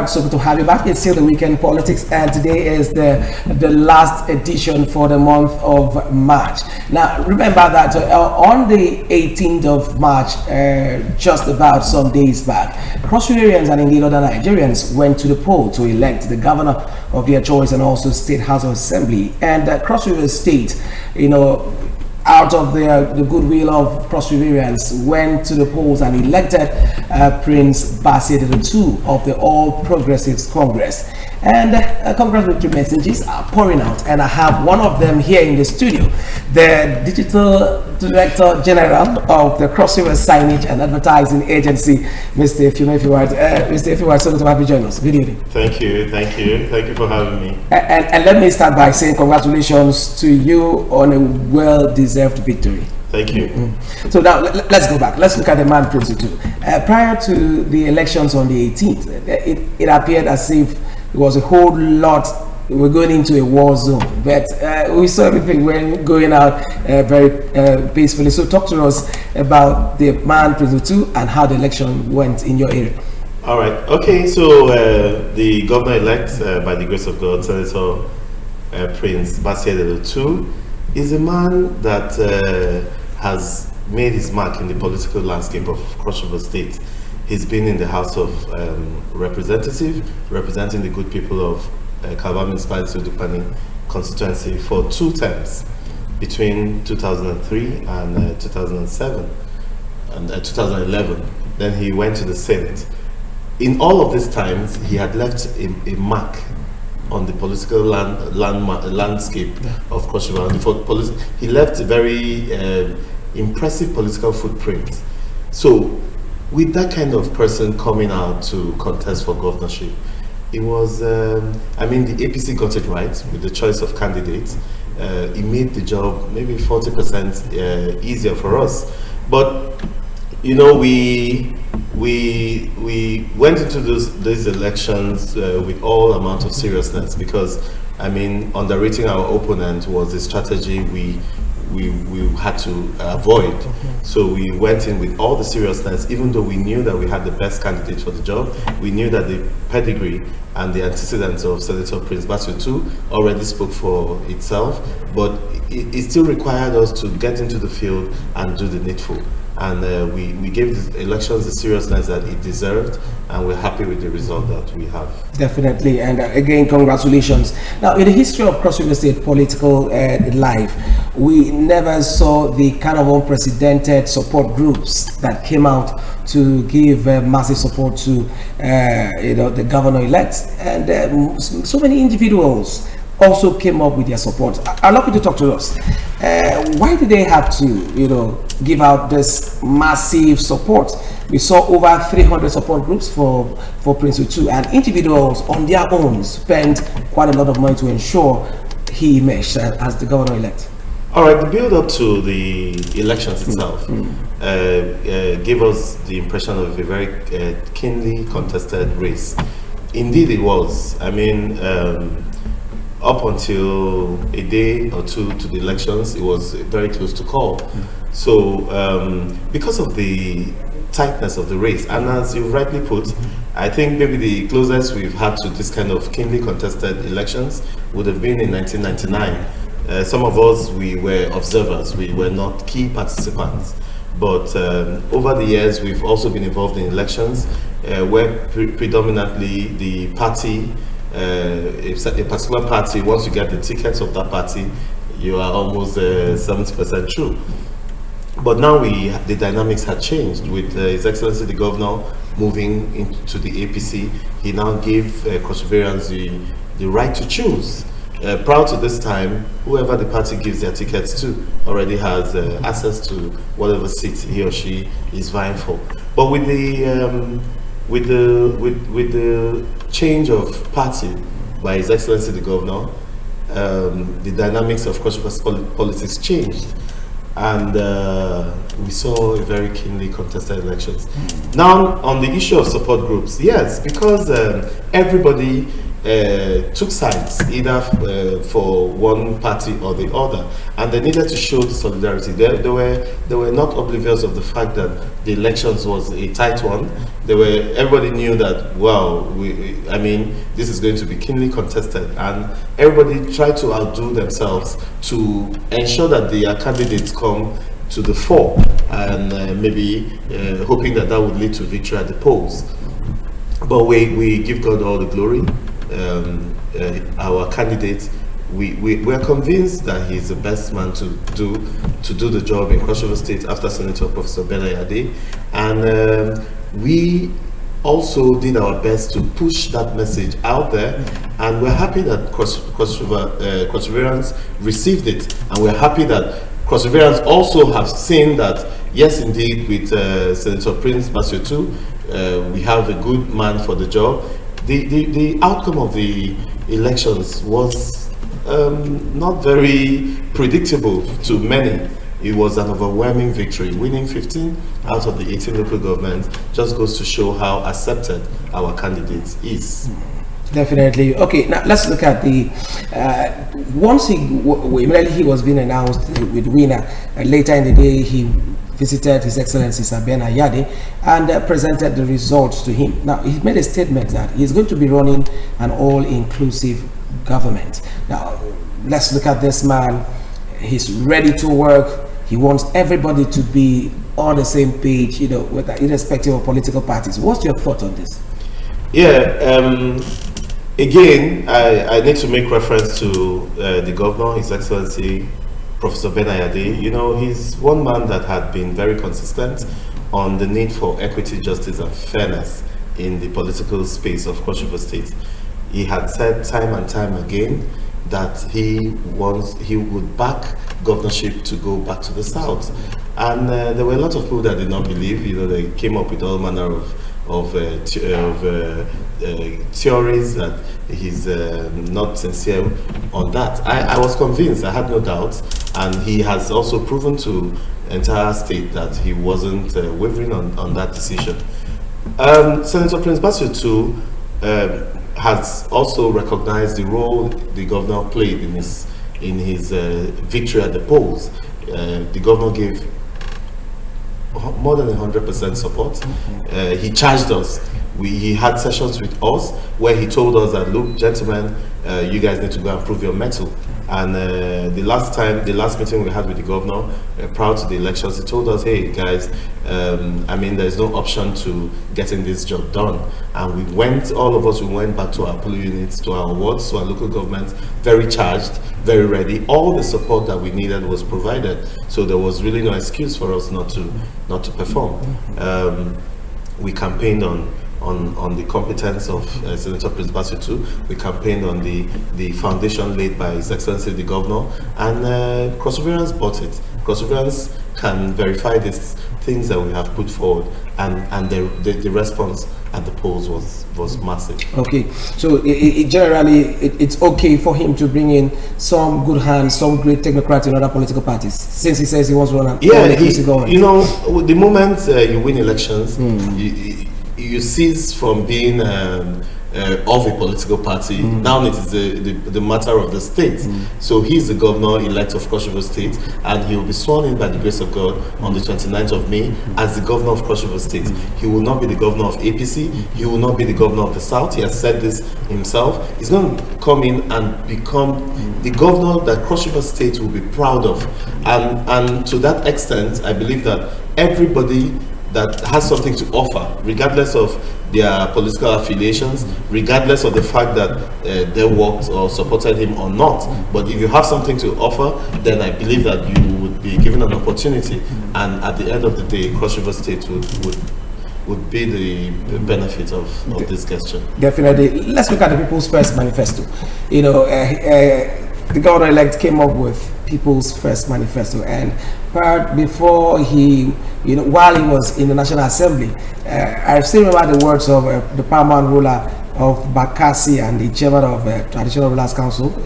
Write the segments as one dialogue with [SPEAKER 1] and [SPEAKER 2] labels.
[SPEAKER 1] So good to have you back. It's still the weekend politics, and today is the last edition for the month of March. Now, remember that on the 18th of March, just about some days back, Cross Riverians and indeed other Nigerians went to the poll to elect the governor of their choice and also State House of Assembly. And Cross River State, out of the goodwill of Cross Riverians, went to the polls and elected Prince Bassey II of the All Progressives Congress. And congratulatory messages are pouring out, and I have one of them here in the studio, the Digital Director General of the Cross River Signage and Advertising Agency, Mr. Effiume Efiwad. Mr. Efiwad, so good to have you join us. Good evening.
[SPEAKER 2] Thank you for having me.
[SPEAKER 1] And let me start by saying congratulations to you on a well-deserved victory.
[SPEAKER 2] Thank you.
[SPEAKER 1] So now let's go back. Let's look at the man Prince II. Prior to the elections on the 18th, it appeared as if it was a whole lot. We're going into a war zone, but we saw everything going out very peacefully. So talk to us about the man Prince II and how the election went in your area.
[SPEAKER 2] All right. Okay. So the governor-elect, by the grace of God, Senator Prince Bassey II, is a man that has made his mark in the political landscape of Cross River State. He's been in the House of Representatives, representing the good people of Calabar Municipality Udukpani constituency for 2 terms, between 2003 and 2007 and 2011. Then he went to the Senate. In all of these times, he had left a mark on the political landscape of Cross River. He left a very impressive political footprint. So, with that kind of person coming out to contest for governorship, it was, the APC got it right with the choice of candidates. It made the job maybe 40% easier for us. But, we went into these elections with all amount of seriousness, because, underrating our opponent was a strategy we had to avoid. So we went in with all the seriousness, even though we knew that we had the best candidate for the job. We knew that the pedigree and the antecedents of Senator Prince Bassey II already spoke for itself, but it still required us to get into the field and do the needful. And we gave the elections the seriousness that it deserved, and we're happy with the result that we have.
[SPEAKER 1] Definitely, and again, congratulations. Now, in the history of Cross River State political life, we never saw the kind of unprecedented support groups that came out to give massive support to the governor-elect, and so many individuals also came up with their support. I'd love you to talk to us. Why did they have to, give out this massive support? We saw over 300 support groups for Prince II, and individuals on their own spent quite a lot of money to ensure he emerged as the governor-elect.
[SPEAKER 2] All right, the build-up to the elections itself gave us the impression of a very keenly contested race. Indeed, it was. Up until a day or two to the elections, it was very close to call. So, because of the tightness of the race, and as you rightly put, I think maybe the closest we've had to this kind of keenly contested elections would have been in 1999. Some of us, we were observers, we were not key participants. But over the years, we've also been involved in elections where predominantly the party, a particular party, once you get the tickets of that party, you are almost 70% through. But now the dynamics had changed with His Excellency the Governor moving into the APC. He now gave Cross Riverians the right to choose. Prior to this time, whoever the party gives their tickets to already has access to whatever seat he or she is vying for. But with the change of party by His Excellency the Governor, the dynamics of Cross River politics changed, and we saw a very keenly contested elections. Now, on the issue of support groups, yes, because everybody took sides either for one party or the other, and they needed to show the solidarity. They were not oblivious of the fact that the elections was a tight one. Everybody knew that, well, I mean, this is going to be keenly contested, and everybody tried to outdo themselves to ensure that their candidates come to the fore, and maybe hoping that would lead to victory at the polls. But we give God all the glory. Our candidate, we are convinced that he's the best man to do the job in Cross River State after Senator Professor Ben Ayade, and we also did our best to push that message out there, and we're happy that Cross Riverians received it, and we're happy that Cross Riverians also have seen that, yes, indeed, with Senator Prince Bassey Otu, we have a good man for the job. The outcome of the elections was not very predictable to many. It was an overwhelming victory. Winning 15 out of the 18 local governments just goes to show how accepted our candidate is.
[SPEAKER 1] Definitely. Okay, now let's look at the once immediately he was being announced with winner. Later in the day, he visited His Excellency Sir Ben Ayade and presented the results to him. Now, he made a statement that he's going to be running an all-inclusive government. Now, let's look at this man. He's ready to work. He wants everybody to be on the same page, irrespective of political parties. What's your thought on this?
[SPEAKER 2] Yeah, again, I need to make reference to the governor, His Excellency Professor Ben Ayade. He's one man that had been very consistent on the need for equity, justice, and fairness in the political space of Cross River State. He had said time and time again that he would back governorship to go back to the south, and there were a lot of people that did not believe. They came up with all manner of theories that he's not sincere on that. I was convinced, I had no doubts, and he has also proven to the entire state that he wasn't wavering on that decision. Senator Prince Bassey Otu has also recognized the role the governor played in his victory at the polls. The governor gave more than 100% support. He charged us. He had sessions with us where he told us that, look, gentlemen, you guys need to go and prove your mettle. And the last meeting we had with the governor prior to the elections, he told us, hey guys, there's no option to getting this job done. And all of us went back to our polling units, to our wards, to our local governments, very charged, very ready. All the support that we needed was provided. So there was really no excuse for us not to perform. We campaigned on the competence of Senator Prince Bassey Otu. We campaigned on the foundation laid by His Excellency the Governor, and Cross Riverians bought it. Cross Riverians can verify these things that we have put forward, and the response at the polls was massive. Okay,
[SPEAKER 1] so it's okay for him to bring in some good hands, some great technocrats in other political parties, since he says he wants to run an all-inclusive government.
[SPEAKER 2] The moment you win elections, you cease from being of a political party. Now it is the matter of the state. So he's the governor-elect of Cross River State, and he will be sworn in by the grace of God on the 29th of May as the governor of Cross River State. He will not be the governor of APC. He will not be the governor of the South. He has said this himself. He's going to come in and become the governor that Cross River State will be proud of. And to that extent, I believe that everybody that has something to offer, regardless of their political affiliations, regardless of the fact that they worked or supported him or not. But if you have something to offer, then I believe that you would be given an opportunity, and at the end of the day, Cross River State would be the benefit of this gesture.
[SPEAKER 1] Definitely. Let's look at the People's First Manifesto. The governor-elect came up with People's First Manifesto, and before while he was in the National Assembly, I still remember the words of the paramount ruler of Bakassi and the chairman of Traditional Rulers Council, Dr.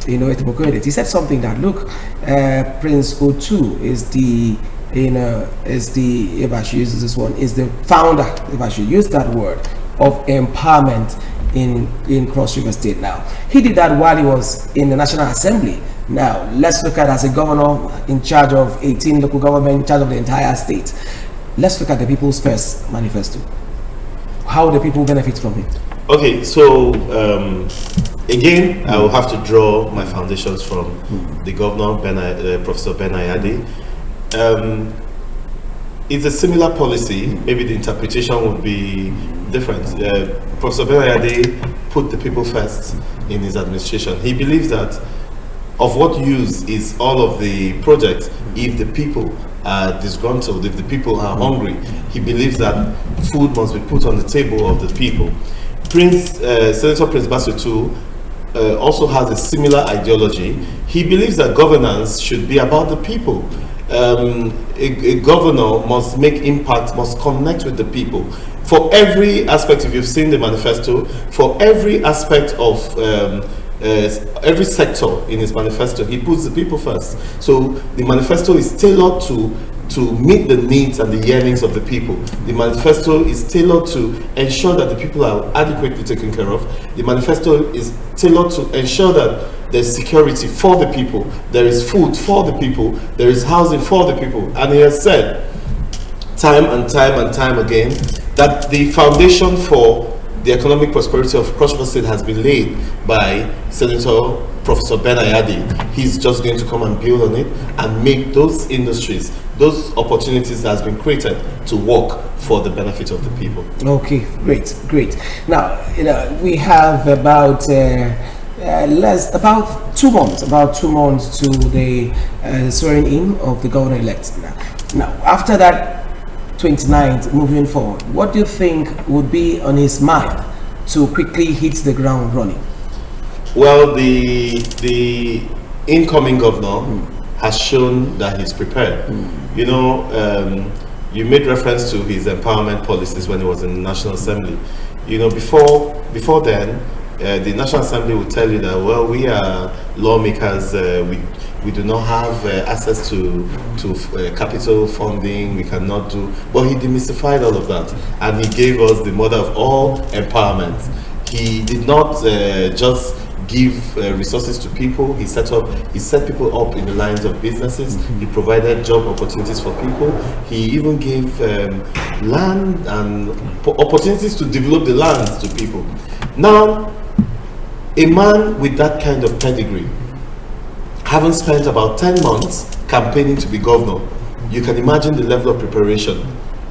[SPEAKER 1] Etibokoedet. He said something that, look, Prince Otu is the if I should use this one, is the founder, if I should use that word, of empowerment in Cross River State. Now, he did that while he was in the National Assembly. Now, let's look at as a governor in charge of 18 local government, in charge of the entire state. Let's look at the People's First Manifesto. How the people benefit from it.
[SPEAKER 2] Okay, so again, I will have to draw my foundations from the governor, Professor Ben Ayade. It's a similar policy. Maybe the interpretation would be different. Professor Ben Ayade put the people first in his administration. He believes that of what use is all of the projects if the people are disgruntled, if the people are hungry. He believes that food must be put on the table of the people. Senator Prince Bassey too also has a similar ideology. He believes that governance should be about the people. A governor must make impact, must connect with the people. For every aspect, if you've seen the manifesto, for every aspect of every sector in his manifesto, he puts the people first. So the manifesto is tailored to meet the needs and the yearnings of the people. The manifesto is tailored to ensure that the people are adequately taken care of. The manifesto is tailored to ensure that there's security for the people, there is food for the people, there is housing for the people. And he has said time and time again that the foundation for the economic prosperity of Cross River State has been laid by Senator Professor Ben Ayade. He's just going to come and build on it and make those industries, those opportunities that has been created to work for the benefit of the people.
[SPEAKER 1] Okay, great. Now, we have about about 2 months to the swearing in of the governor-elect. Now, after that 29th, moving forward, what do you think would be on his mind to quickly hit the ground running?
[SPEAKER 2] Well, the incoming governor has shown that he's prepared. You know, you made reference to his empowerment policies when he was in the National Assembly. You know, before then, the National Assembly would tell you that, well, we are lawmakers, we do not have access to capital funding, we cannot do, but he demystified all of that and he gave us the mother of all empowerment. He did not just give resources to people. He set people up in the lines of businesses. He provided job opportunities for people. He even gave land and opportunities to develop the land to people. Now, a man with that kind of pedigree, having spent about 10 months campaigning to be governor, you can imagine the level of preparation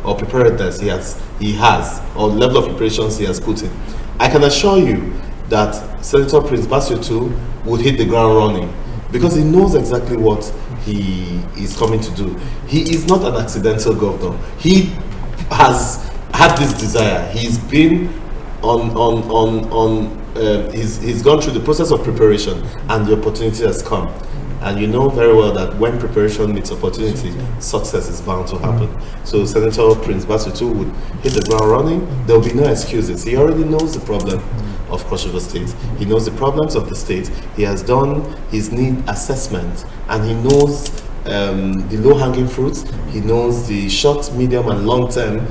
[SPEAKER 2] or preparedness he has, or the level of preparations he has put in. I can assure you that Senator Prince Bassey too would hit the ground running because he knows exactly what he is coming to do. He is not an accidental governor. He has had this desire. He's been he's gone through the process of preparation and the opportunity has come. And you know very well that when preparation meets opportunity, success is bound to happen. So Senator Prince Bassey too would hit the ground running. There will be no excuses. He already knows the problem of Cross River State. He knows the problems of the state. He has done his need assessment and he knows the low-hanging fruits. He knows the short, medium and long-term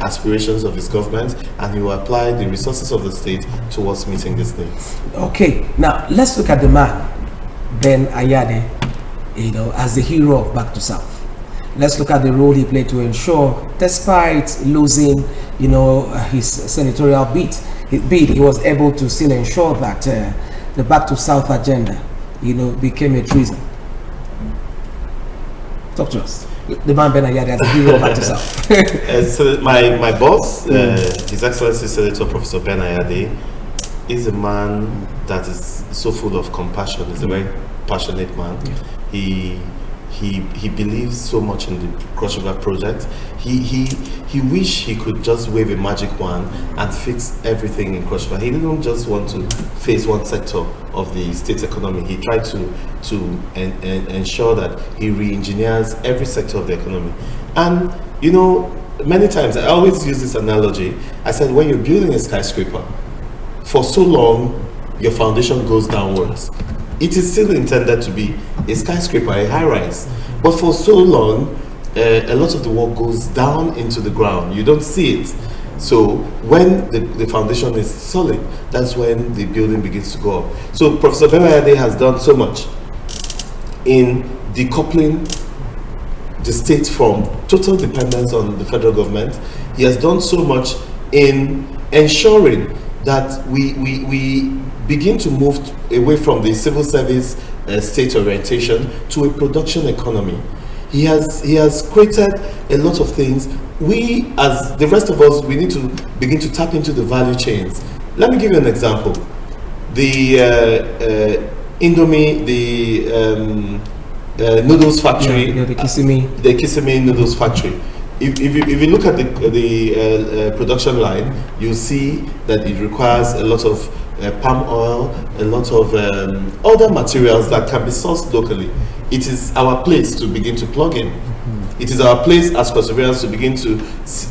[SPEAKER 2] aspirations of his government, and he will apply the resources of the state towards meeting these needs.
[SPEAKER 1] Okay, now let's look at the man, Ben Ayade, as the hero of Back to South. Let's look at the role he played to ensure, despite losing, his senatorial bid, he was able to still ensure that the Back to South agenda, became a treason. Talk to us. The man Ben Ayade as a hero of Back to South.
[SPEAKER 2] So my boss, His Excellency Senator Professor Ben Ayade, is a man that is so full of compassion. He's a very passionate man. He believes so much in the Cross River project. He wished he could just wave a magic wand and fix everything in Cross River. He didn't just want to face one sector of the state's economy. He tried to ensure that he re-engineers every sector of the economy. And many times I always use this analogy. I said, when you're building a skyscraper, for so long your foundation goes downwards. It is still intended to be a skyscraper, a high-rise, but for so long, a lot of the work goes down into the ground. You don't see it. So when the foundation is solid, that's when the building begins to go up. So Professor Bemayade has done so much in decoupling the state from total dependence on the federal government. He has done so much in ensuring that we begin to move away from the civil service state orientation to a production economy. He has created a lot of things. We, as the rest of us, we need to begin to tap into the value chains. Let me give you an example. The Indomie, the noodles factory,
[SPEAKER 1] the
[SPEAKER 2] Kissimmee noodles factory. If you look at the production line, you see that it requires a lot of palm oil, a lot of other materials that can be sourced locally. It is our place to begin to plug in. It is our place as Cross Riverians to begin to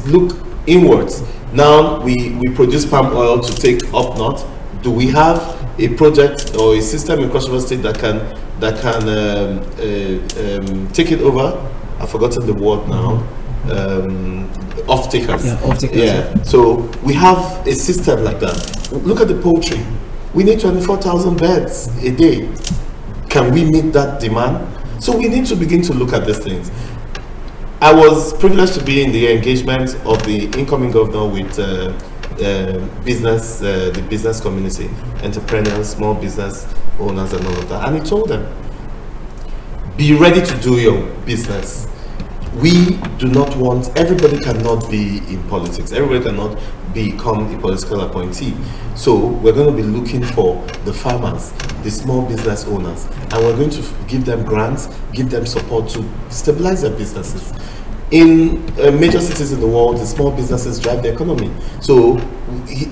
[SPEAKER 2] look inwards. Now we produce palm oil to take up north. Do we have a project or a system in Cross River State that can take it over? I've forgotten the word now. Off-takers. Yeah. So we have a system like that. Look at the poultry. We need 24,000 beds a day. Can we meet that demand? So we need to begin to look at these things. I was privileged to be in the engagement of the incoming governor with the business community, entrepreneurs, small business owners and all of that. And he told them, be ready to do your business. We do not want, everybody cannot be in politics. Everybody cannot become a political appointee. So we're going to be looking for the farmers, the small business owners, and we're going to give them grants, give them support to stabilize their businesses. In major cities in the world, the small businesses drive the economy. So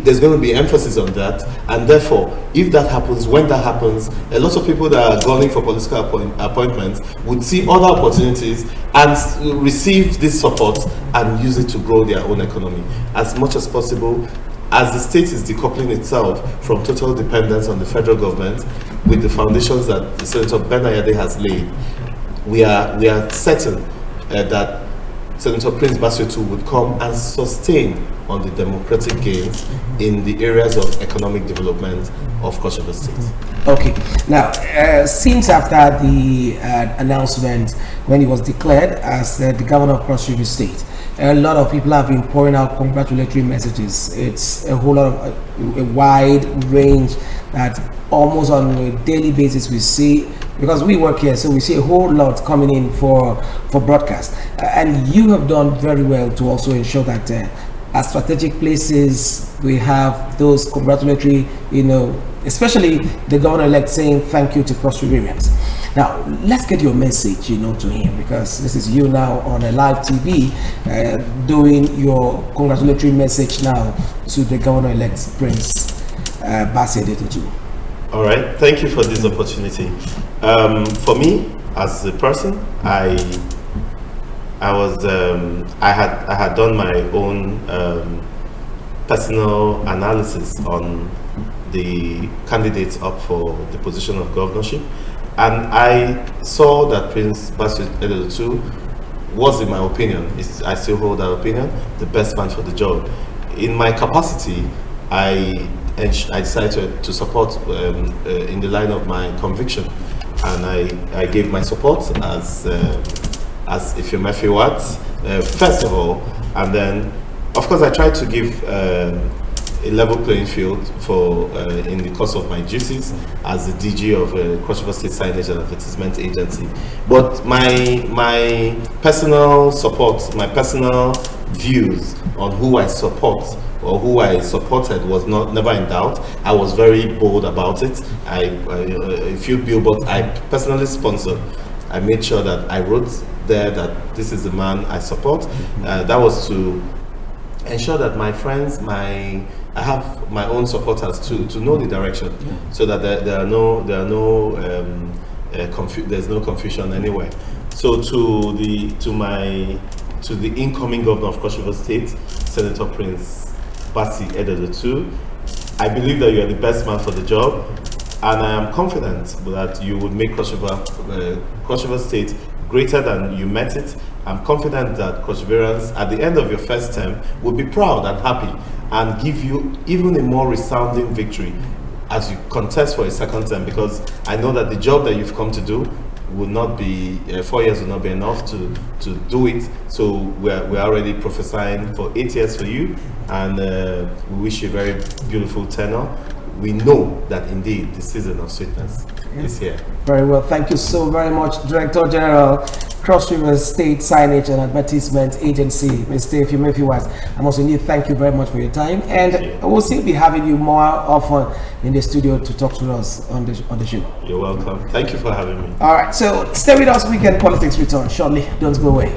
[SPEAKER 2] there's going to be emphasis on that. And therefore, if that happens, when that happens, a lot of people that are gunning for political appointments would see other opportunities and receive this support and use it to grow their own economy as much as possible. As the state is decoupling itself from total dependence on the federal government with the foundations that Senator Bemayade has laid, we are certain that Senator Prince Bassey would come and sustain on the democratic gains in the areas of economic development of Cross River State.
[SPEAKER 1] Okay. Now, since after the announcement when he was declared as the governor of Cross River State, a lot of people have been pouring out congratulatory messages. It's a whole lot of a wide range that almost on a daily basis we see, because we work here, so we see a whole lot coming in for broadcast. And you have done very well to also ensure that at strategic places we have those congratulatory, especially the governor-elect saying thank you to Cross Riverians. Now, let's get your message, to him, because this is you now on a live TV doing your congratulatory message now to the governor-elect Prince Bassey Adetutu.
[SPEAKER 2] All right, thank you for this opportunity. For me, as a person, I had done my own personal analysis on the candidates up for the position of governorship, and I saw that Prince Bassey Adetutu was, in my opinion, I still hold that opinion, the best man for the job. In my capacity, I decided to support in the line of my conviction, and I gave my support as Ifemefi Watts, first of all, and then of course I tried to give a level playing field for in the course of my duties as the DG of Cross River State Signage and Advertisement Agency. But my personal support, my personal views on who I support or who I supported was never in doubt. I was very bold about it. A few billboards I personally sponsored. I made sure that I wrote there that this is the man I support. That was to ensure that my friends, I have my own supporters to know the direction, so that there's no confusion anywhere. So to the incoming governor of Cross River State, Senator Prince Bassey Adetutu, I believe that you are the best man for the job, and I am confident that you would make Cross River State greater than you met it, I'm confident that Perseverance, at the end of your first term, will be proud and happy and give you even a more resounding victory as you contest for a second term, because I know that the job that you've come to do will not be 4 years will not be enough to do it. So we're already prophesying for 8 years for you, and we wish you a very beautiful tenure. We know that indeed the season of sweetness is here.
[SPEAKER 1] Very well. Thank you so very much, Director General, Cross River State Signage and Advertisement Agency, Mr. Efeoma Efiwas. I must indeed thank you very much for your time, and we'll still be having you more often in the studio to talk to us on the show.
[SPEAKER 2] You're welcome. Thank you for having me.
[SPEAKER 1] All right, so stay with us. Weekend Politics return shortly. Don't go away.